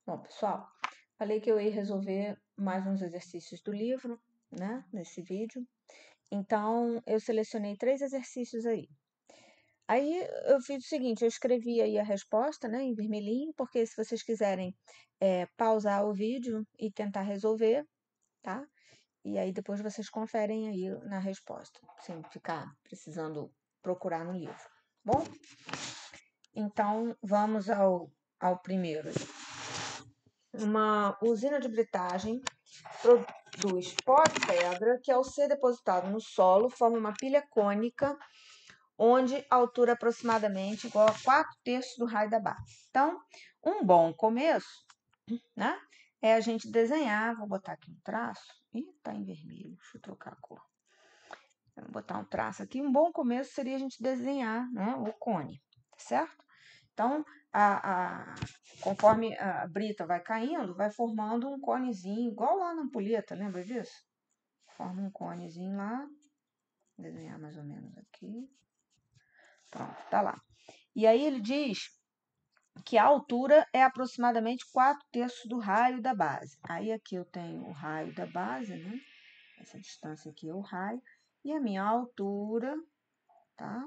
Bom, pessoal, falei que eu ia resolver mais uns exercícios do livro, né, nesse vídeo. Então, eu selecionei 3 exercícios aí. Aí, eu fiz o seguinte, eu escrevi aí a resposta, né, em vermelhinho, porque se vocês quiserem pausar o vídeo e tentar resolver, tá? E aí depois vocês conferem aí na resposta, sem ficar precisando procurar no livro. Bom? Então, vamos ao primeiro. Uma usina de britagem produz pó de pedra que, ao ser depositado no solo, forma uma pilha cônica onde a altura é aproximadamente igual a 4/3 do raio da base. Então, um bom começo, né, é a gente desenhar. Vou botar aqui um traço. Ih, tá em vermelho, deixa eu trocar a cor. Vou botar um traço aqui. Um bom começo seria a gente desenhar, né, o cone, tá certo? Então, conforme a brita vai caindo, vai formando um conezinho, igual lá na ampulheta, lembra disso? Forma um conezinho lá. Vou desenhar mais ou menos aqui. Pronto, tá lá. E aí ele diz que a altura é aproximadamente 4/3 do raio da base. Aí aqui eu tenho o raio da base, né? Essa distância aqui é o raio. E a minha altura, tá?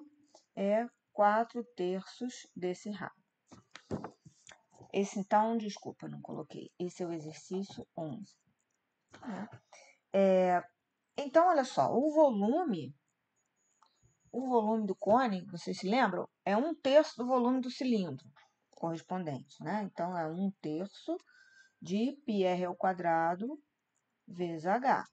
É 4/3 desse raio. Esse, então, desculpa, não coloquei. Esse é o exercício 11. Né? Então, olha só, o volume do cone, vocês se lembram? É 1/3 do volume do cilindro correspondente, né? Então, é 1/3 de πr² vezes h,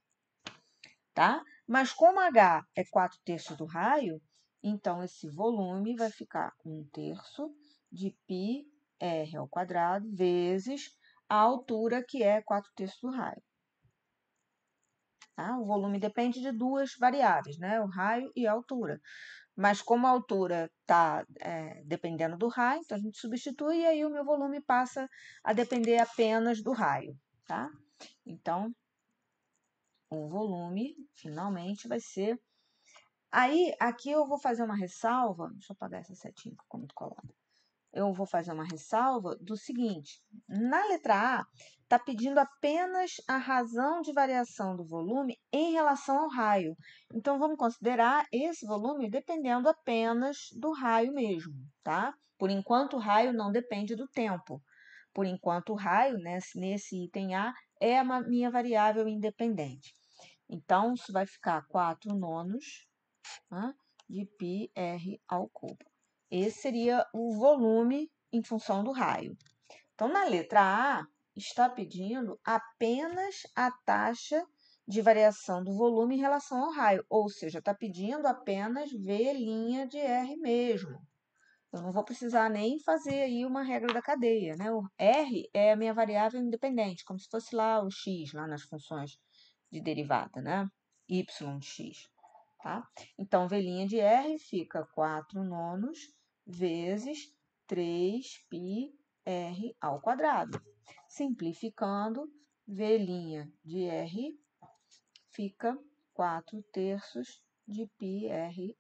tá? Mas como h é 4/3 do raio, então esse volume vai ficar 1/3 de πr² vezes a altura, que é 4/3 do raio. Tá? O volume depende de duas variáveis, né? O raio e a altura. Mas como a altura está dependendo do raio, então a gente substitui e aí o meu volume passa a depender apenas do raio, tá? Então, o volume, finalmente, vai ser... Aí, aqui eu vou fazer uma ressalva, deixa eu apagar essa setinha que ficou muito colada. Eu vou fazer uma ressalva do seguinte, na letra A, está pedindo apenas a razão de variação do volume em relação ao raio. Então, vamos considerar esse volume dependendo apenas do raio mesmo, tá? Por enquanto, o raio não depende do tempo. Por enquanto, o raio, né, nesse item A, é a minha variável independente. Então, isso vai ficar 4/9, né, de πr². Esse seria o volume em função do raio. Então, na letra A, está pedindo apenas a taxa de variação do volume em relação ao raio, ou seja, está pedindo apenas V' de R mesmo. Eu não vou precisar nem fazer aí uma regra da cadeia, né? O R é a minha variável independente, como se fosse lá o X, lá nas funções de derivada, né? Y de X. Tá? Então, V' de R fica 4/9 vezes 3πr². Simplificando, V' de R fica 4/3 de πr².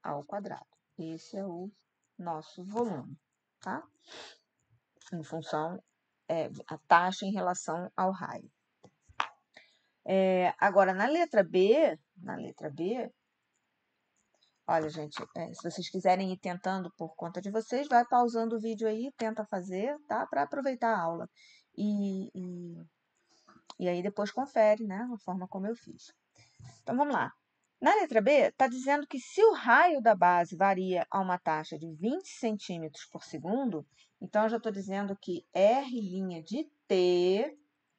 Esse é o nosso volume, tá? Em função, a taxa em relação ao raio. Agora, na letra B, olha, gente, se vocês quiserem ir tentando por conta de vocês, vai pausando o vídeo aí, tenta fazer, tá? Para aproveitar a aula. E aí depois confere, né? A forma como eu fiz. Então, vamos lá. Na letra B, está dizendo que se o raio da base varia a uma taxa de 20 centímetros por segundo, então eu já estou dizendo que R' de T,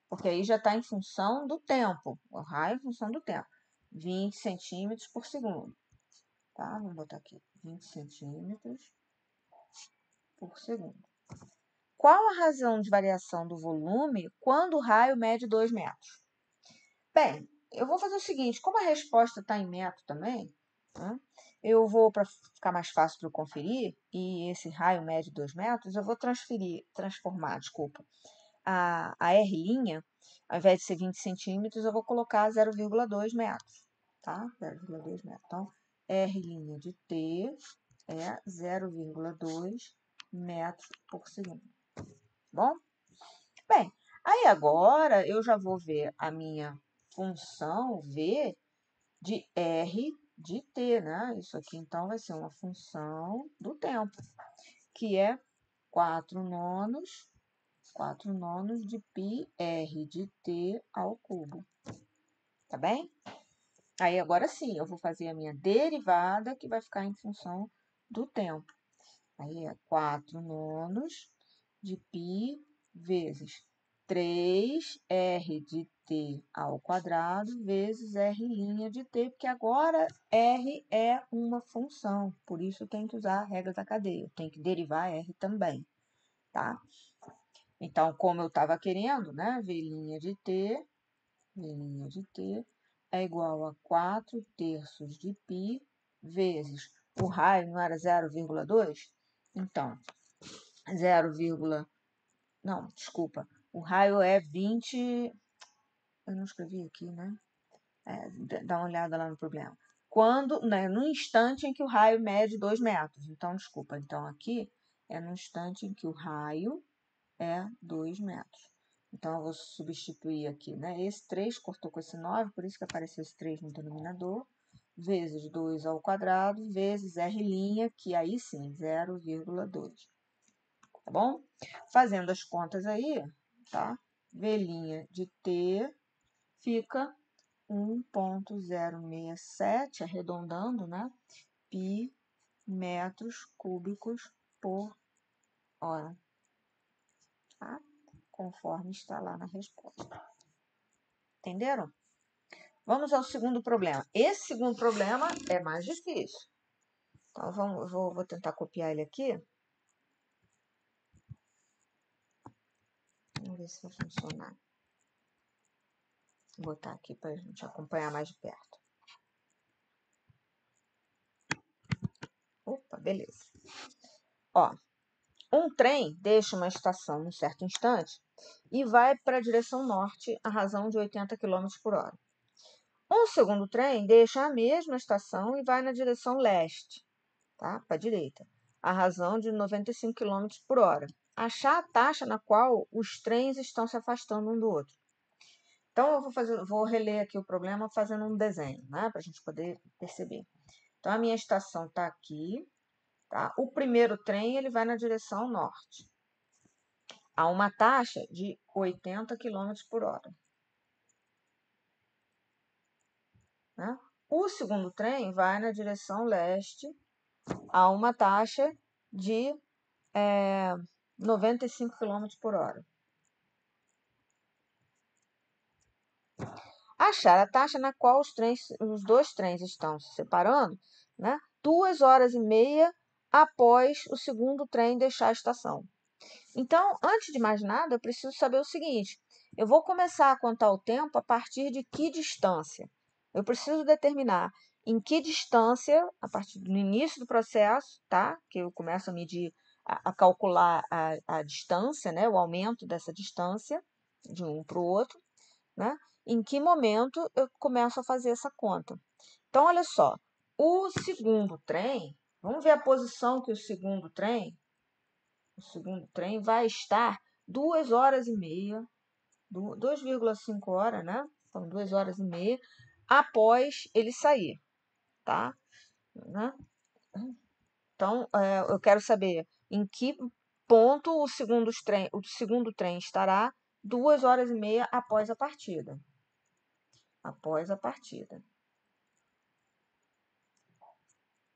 porque aí já está em função do tempo, o raio em função do tempo, 20 centímetros por segundo. Tá? Vamos botar aqui, 20 centímetros por segundo. Qual a razão de variação do volume quando o raio mede 2 metros? Bem, eu vou fazer o seguinte, como a resposta está em metro também, né, eu vou, para ficar mais fácil para eu conferir, e esse raio mede 2 metros, eu vou transformar, a R', ao invés de ser 20 centímetros, eu vou colocar 0,2 metros, tá? 0,2 metros. Então, R' de T é 0,2 metros por segundo. Bom? Bem, agora eu já vou ver a minha função V de R de t, né? Isso aqui, então, vai ser uma função do tempo, que é 4 nonos de π R de t ao cubo. Tá bem? Aí, agora sim, eu vou fazer a minha derivada, que vai ficar em função do tempo. Aí, é 4 nonos de π vezes 3R de t ao quadrado vezes R' de t, porque agora R é uma função, por isso tem que usar a regra da cadeia, tem que derivar R também, tá? Então, como eu estava querendo, né, V' de t é igual a 4 terços de π vezes, o raio não era 0,2? Então, 0, não, desculpa, o raio é 20, eu não escrevi aqui, né? Dá uma olhada lá no problema. Quando, né, no instante em que o raio mede 2 metros, então, desculpa, então aqui é no instante em que o raio é 2 metros. Então, eu vou substituir aqui, né? Esse 3 cortou com esse 9, por isso que apareceu esse 3 no denominador, vezes 2 ao quadrado, vezes R', que aí sim, 0,2. Tá bom? Fazendo as contas aí, tá? V' de t fica 1,067, arredondando, né? Pi metros cúbicos por hora. Tá? Conforme está lá na resposta. Entenderam? Vamos ao segundo problema. Esse segundo problema é mais difícil. Então, vou tentar copiar ele aqui. Vamos ver se vai funcionar. Vou botar aqui para a gente acompanhar mais de perto. Opa, beleza. Ó, um trem deixa uma estação num certo instante e vai para a direção norte a razão de 80 km por hora. Um segundo trem deixa a mesma estação e vai na direção leste, tá? Para a direita, a razão de 95 km por hora. Achar a taxa na qual os trens estão se afastando um do outro. Então, eu vou reler aqui o problema fazendo um desenho, né? Para a gente poder perceber. Então, a minha estação está aqui, tá? O primeiro trem ele vai na direção norte, a uma taxa de 80 km por hora. Né? O segundo trem vai na direção leste, a uma taxa de 95 km por hora. Achar a taxa na qual os dois trens estão se separando, né? 2 horas e meia após o segundo trem deixar a estação. Então, antes de mais nada, eu preciso saber o seguinte: eu vou começar a contar o tempo a partir de que distância? Eu preciso determinar em que distância, a partir do início do processo, tá? Que eu começo a medir, a calcular a distância, né? O aumento dessa distância de um para o outro, né? Em que momento eu começo a fazer essa conta? Então, olha só, o segundo trem, vamos ver a posição que o segundo trem vai estar 2 horas e meia, 2,5 horas, né? Então, 2 horas e meia após ele sair, tá? Né? Então, eu quero saber em que ponto o segundo trem estará 2 horas e meia após a partida. Após a partida.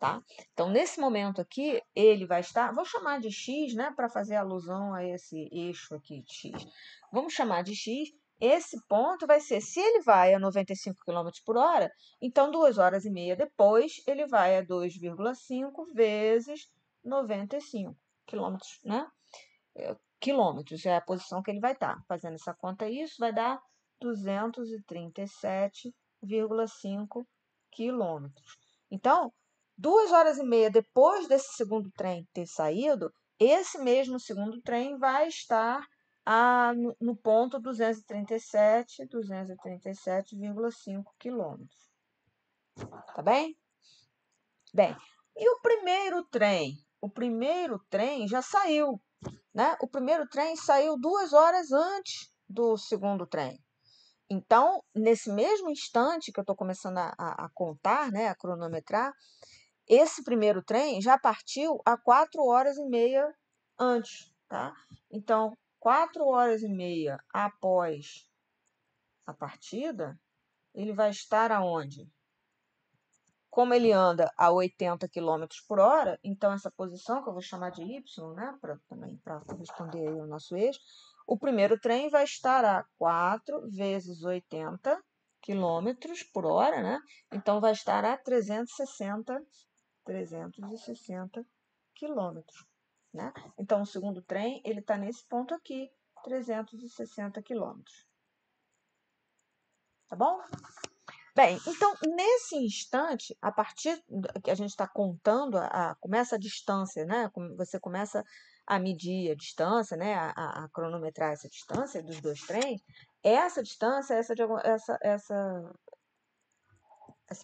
Tá? Então, nesse momento aqui, ele vai estar, vou chamar de x, né, para fazer alusão a esse eixo aqui de x. Vamos chamar de x, esse ponto vai ser, se ele vai a 95 km por hora, então 2 horas e meia depois, ele vai a 2,5 vezes 95 km, né? Quilômetros é a posição que ele vai estar. Fazendo essa conta, isso vai dar 237,5 quilômetros. Então, 2 horas e meia depois desse segundo trem ter saído, esse mesmo segundo trem vai estar no ponto 237,5 quilômetros. Tá bem? Bem, e o primeiro trem? O primeiro trem já saiu, né? O primeiro trem saiu 2 horas antes do segundo trem. Então, nesse mesmo instante que eu estou começando a contar, né, a cronometrar, esse primeiro trem já partiu há 4h30 antes, tá? Então, 4h30 após a partida, ele vai estar aonde? Como ele anda a 80 km por hora, então essa posição, que eu vou chamar de Y, né, também para corresponder ao nosso eixo, o primeiro trem vai estar a 4 vezes 80 km por hora, né? Então vai estar a 360 quilômetros, né? Então o segundo trem, ele está nesse ponto aqui, 360 quilômetros. Tá bom? Bem, então, nesse instante, a partir que a gente está contando, começa a distância, né? Você começa a medir a distância, né? A cronometrar essa distância dos dois trens. Essa distância, essa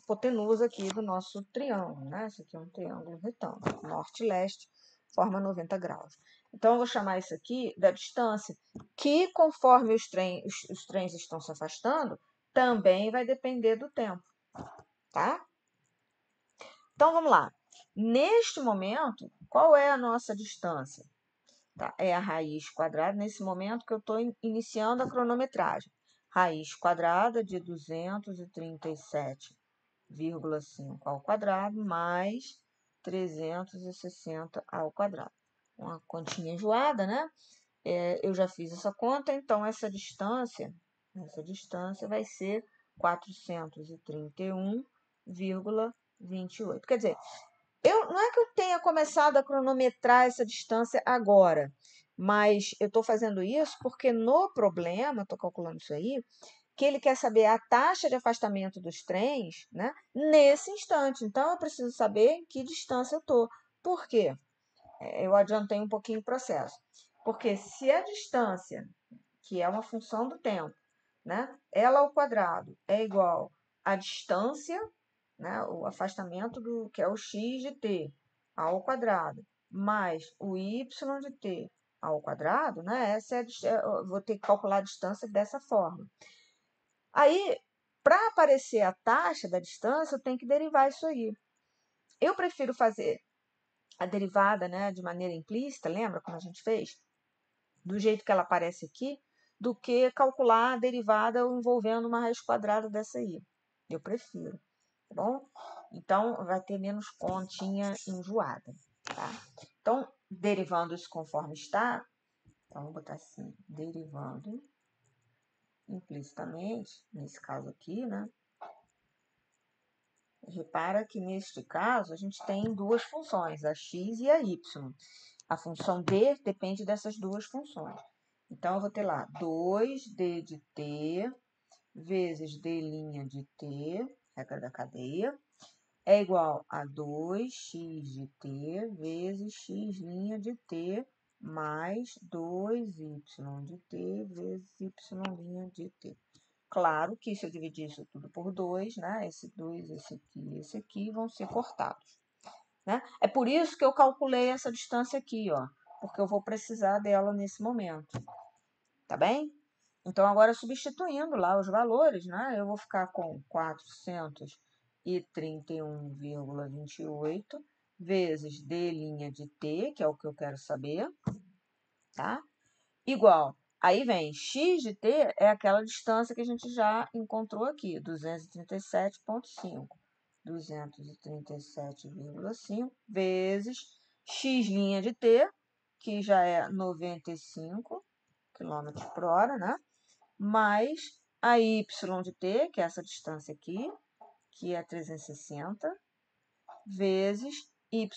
hipotenusa aqui do nosso triângulo, né? Esse aqui é um triângulo retângulo, norte e leste, forma 90 graus. Então, eu vou chamar isso aqui da distância, que conforme os trens estão se afastando, também vai depender do tempo, tá? Então, vamos lá. Neste momento, qual é a nossa distância? Tá? É a raiz quadrada, nesse momento que eu estou iniciando a cronometragem. Raiz quadrada de 237,5 ao quadrado, mais 360 ao quadrado. Uma continha enjoada, né? Eu já fiz essa conta, então essa distância vai ser 431,28. Quer dizer, não é que eu tenha começado a cronometrar essa distância agora, mas eu estou fazendo isso porque no problema, estou calculando isso aí, que ele quer saber a taxa de afastamento dos trens, né, nesse instante. Então, eu preciso saber em que distância eu estou. Por quê? Eu adiantei um pouquinho o processo. Porque se a distância, que é uma função do tempo, né, ela ao quadrado é igual à distância, né, o afastamento que é o x de t ao quadrado, mais o y de t ao quadrado, né, eu vou ter que calcular a distância dessa forma. Aí, para aparecer a taxa da distância, eu tenho que derivar isso aí. Eu prefiro fazer a derivada, né, de maneira implícita, lembra como a gente fez? Do jeito que ela aparece aqui, do que calcular a derivada envolvendo uma raiz quadrada dessa aí. Eu prefiro, tá bom? Então, vai ter menos continha enjoada, tá? Então, derivando isso conforme está, então, vou botar assim, derivando implicitamente, nesse caso aqui, né? Repara que, neste caso, a gente tem duas funções, a x e a y. A função d depende dessas duas funções. Então, eu vou ter lá 2d de t vezes d' de t, regra da cadeia, é igual a 2x de t vezes x' de t mais 2y de t vezes y' de t. Claro que se eu dividir isso tudo por 2, né, esse 2, esse aqui vão ser cortados, né? É por isso que eu calculei essa distância aqui, ó, porque eu vou precisar dela nesse momento, tá bem? Então, agora substituindo lá os valores, né, eu vou ficar com 431,28 vezes d' de t, que é o que eu quero saber, tá? Igual, aí vem x de t é aquela distância que a gente já encontrou aqui, 237,5. 237,5 vezes x' de t, que já é 95 km por hora, né? Mais a y de t, que é essa distância aqui, que é 360, vezes y'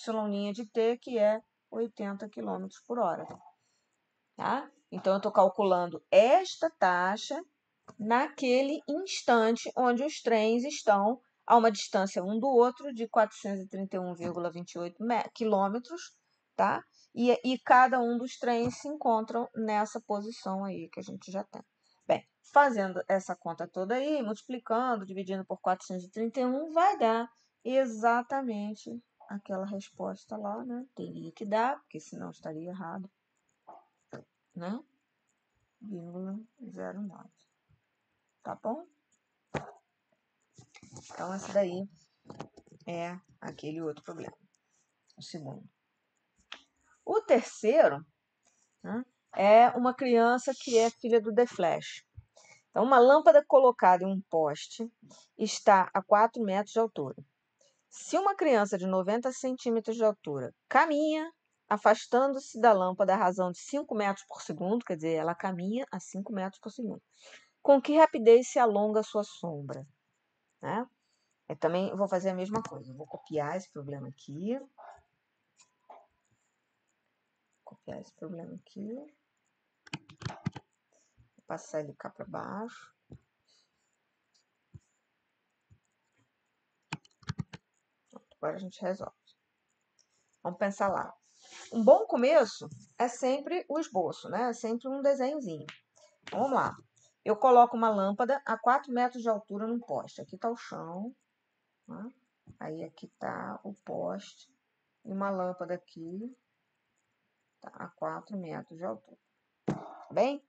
de t, que é 80 km por hora. Tá? Então, eu estou calculando esta taxa naquele instante onde os trens estão a uma distância um do outro de 431,28 quilômetros, tá? E cada um dos trens se encontram nessa posição aí que a gente já tem. Bem, fazendo essa conta toda aí, multiplicando, dividindo por 431, vai dar exatamente aquela resposta lá, né? Teria que dar, porque senão estaria errado, né? 0,09. Tá bom? Então, esse daí é aquele outro problema. O segundo. O terceiro, né, é uma criança que é filha do The Flash. Então, uma lâmpada colocada em um poste está a 4 metros de altura. Se uma criança de 90 centímetros de altura caminha, afastando-se da lâmpada à razão de 5 metros por segundo, quer dizer, ela caminha a 5 metros por segundo, com que rapidez se alonga a sua sombra? Né? Eu também vou fazer a mesma coisa. Vou copiar esse problema aqui. Copiar esse problema aqui. Vou passar ele cá para baixo. Agora a gente resolve. Vamos pensar lá. Um bom começo é sempre o esboço, né? É sempre um desenhozinho. Vamos lá. Eu coloco uma lâmpada a 4 metros de altura num poste. Aqui está o chão. Né? Aí aqui está o poste. E uma lâmpada aqui tá a 4 metros de altura. Tá bem?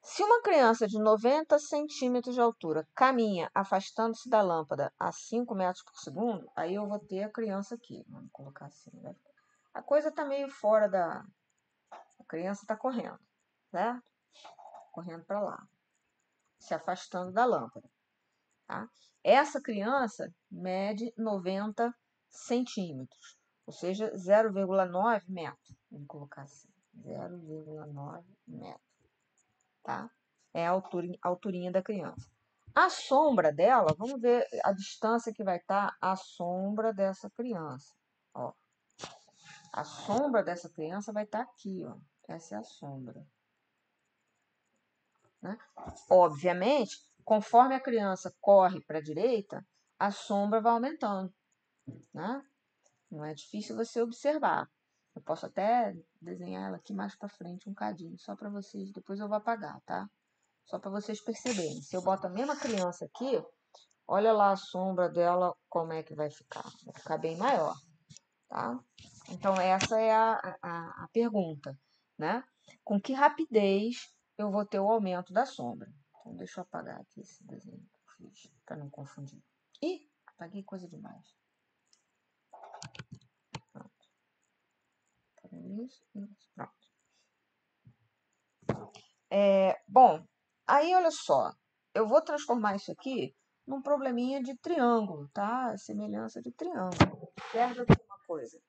Se uma criança de 90 centímetros de altura caminha afastando-se da lâmpada a 5 metros por segundo, aí eu vou ter a criança aqui. Vamos colocar assim, né? A coisa está meio fora da... A criança está correndo, certo? Correndo para lá, se afastando da lâmpada. Tá? Essa criança mede 90 centímetros, ou seja, 0,9 metro. Vamos colocar assim, 0,9 metro. Tá? É a alturinha da criança. A sombra dela, vamos ver a distância que vai estar a sombra dessa criança. Ó. A sombra dessa criança vai estar aqui, ó. Essa é a sombra. Né? Obviamente, conforme a criança corre para a direita, a sombra vai aumentando. Né? Não é difícil você observar. Eu posso até desenhar ela aqui mais para frente um cadinho, só para vocês, depois eu vou apagar, tá? Só para vocês perceberem. Se eu boto a mesma criança aqui, olha lá a sombra dela, como é que vai ficar. Vai ficar bem maior, tá? Então, essa é a pergunta, né? Com que rapidez eu vou ter o aumento da sombra? Então, deixa eu apagar aqui esse desenho que eu fiz, para não confundir. Ih, apaguei coisa demais. Pronto. Isso, pronto. Bom, aí olha só, eu vou transformar isso aqui num probleminha de triângulo, tá? Semelhança de triângulo. Observa aqui uma coisa.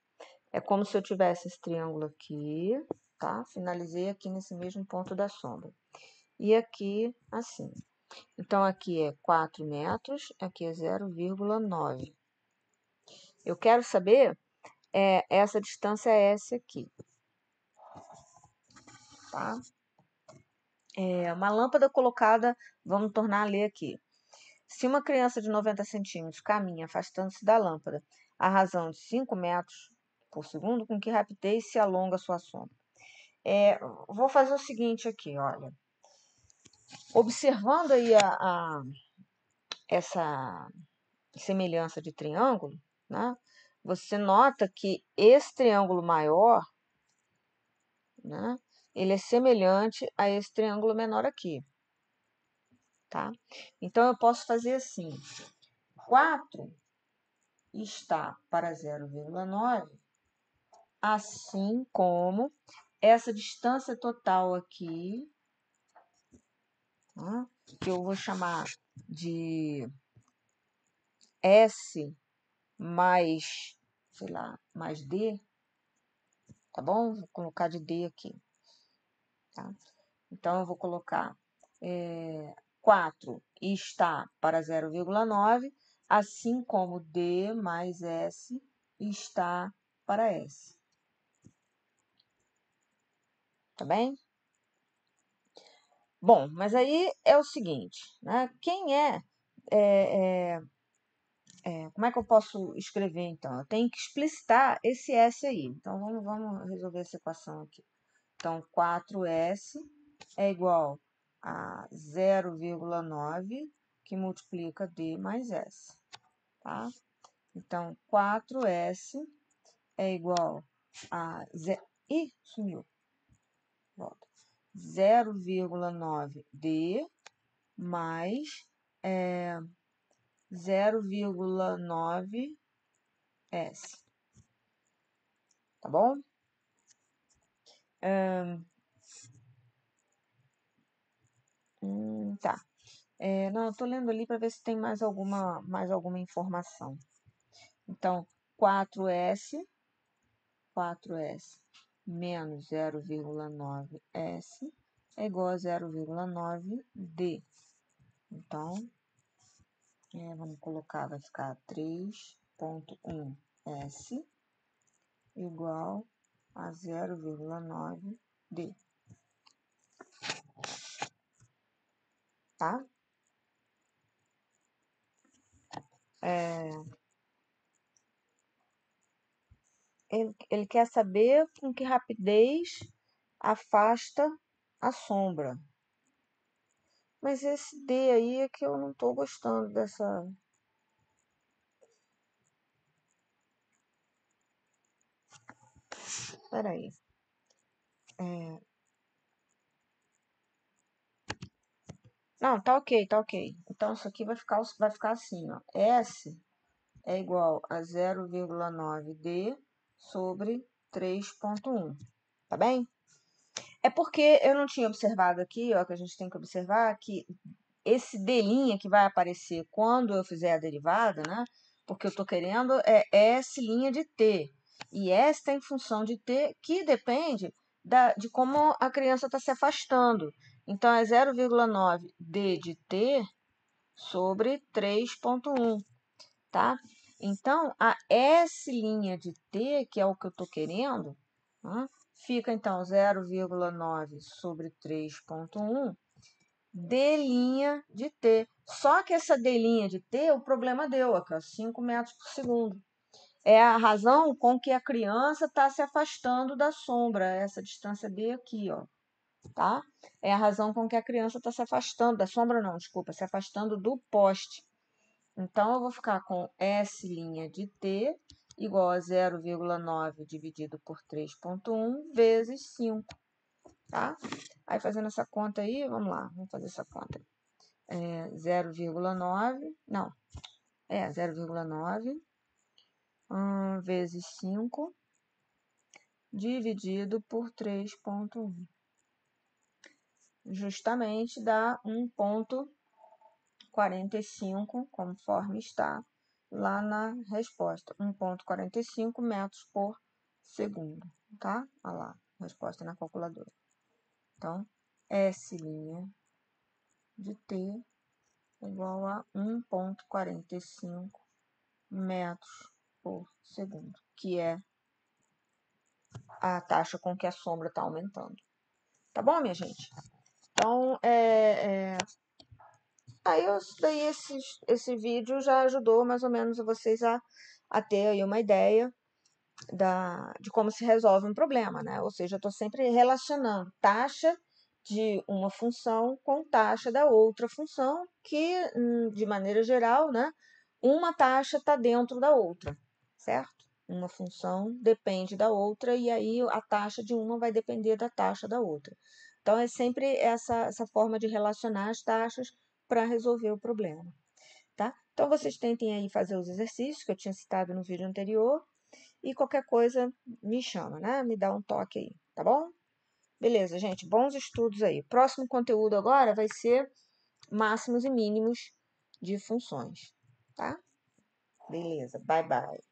É como se eu tivesse esse triângulo aqui, tá? Finalizei aqui nesse mesmo ponto da sombra. E aqui, assim. Então, aqui é 4 metros, aqui é 0,9. Eu quero saber essa distância S aqui, tá? Uma lâmpada colocada, vamos tornar a ler aqui. Se uma criança de 90 centímetros caminha afastando-se da lâmpada à razão de 5 metros por segundo, com que rapidez se alonga sua sombra? Vou fazer o seguinte aqui, olha. Observando aí essa semelhança de triângulo, né, você nota que esse triângulo maior, né, ele é semelhante a esse triângulo menor aqui. Tá? Então, eu posso fazer assim. 4 está para 0,9, assim como essa distância total aqui, né, que eu vou chamar de S mais, sei lá, mais D, tá bom? Vou colocar de D aqui, tá? Então, eu vou colocar 4 está para 0,9, assim como D mais S está para S. Tá bem? Bom, mas aí é o seguinte, né? Quem como é que eu posso escrever, então? Eu tenho que explicitar esse S aí. Então, vamos resolver essa equação aqui. Então, 4S é igual a 0,9, que multiplica D mais S, tá? Então, 4S é igual a... Ih, sumiu. Volta. 0,9D mais 0,9S. Tá bom? Tá. Não, eu tô lendo ali para ver se tem mais alguma informação. Então, 4S menos 0,9S é igual a 0,9D. Então, vamos colocar, vai ficar 3,1S igual a 0,9D. Tá? Ele quer saber com que rapidez afasta a sombra. Mas esse D aí é que eu não estou gostando dessa... Espera aí. Não, tá ok, tá ok. Então, isso aqui vai ficar assim, ó. S é igual a 0,9D sobre 3,1. Tá bem? É porque eu não tinha observado aqui, ó, que a gente tem que observar que esse D' que vai aparecer quando eu fizer a derivada, né? Porque eu estou querendo S' de T. E S tem função de T que depende de como a criança está se afastando. Então, é 0,9D de T sobre 3,1, tá? Então, a S' de T, que é o que eu estou querendo, né? Fica, então, 0,9 sobre 3,1 D' de T. Só que essa D' de T, o problema deu aqui, ó, 5 metros por segundo. É a razão com que a criança está se afastando da sombra, essa distância D aqui, ó, tá? É a razão com que a criança está se afastando da sombra, não, desculpa, se afastando do poste. Então, eu vou ficar com S' de T igual a 0,9 dividido por 3,1 vezes 5, tá? Aí, fazendo essa conta aí, vamos lá, vamos fazer essa conta. 0,9, não, 0,9 vezes 5 dividido por 3,1. Justamente dá 1,45, conforme está lá na resposta. 1,45 metros por segundo, tá? Olha lá, resposta na calculadora. Então, S' de T igual a 1,45 metros por segundo, que é a taxa com que a sombra está aumentando. Tá bom, minha gente? Então, aí esse vídeo já ajudou mais ou menos vocês a ter aí uma ideia de como se resolve um problema, né? Ou seja, eu estou sempre relacionando taxa de uma função com taxa da outra função, que, de maneira geral, né, uma taxa está dentro da outra, certo? Uma função depende da outra e aí a taxa de uma vai depender da taxa da outra. Então, é sempre essa forma de relacionar as taxas para resolver o problema, tá? Então, vocês tentem aí fazer os exercícios que eu tinha citado no vídeo anterior e qualquer coisa me chama, né? Me dá um toque aí, tá bom? Beleza, gente, bons estudos aí. Próximo conteúdo agora vai ser máximos e mínimos de funções, tá? Beleza, bye bye.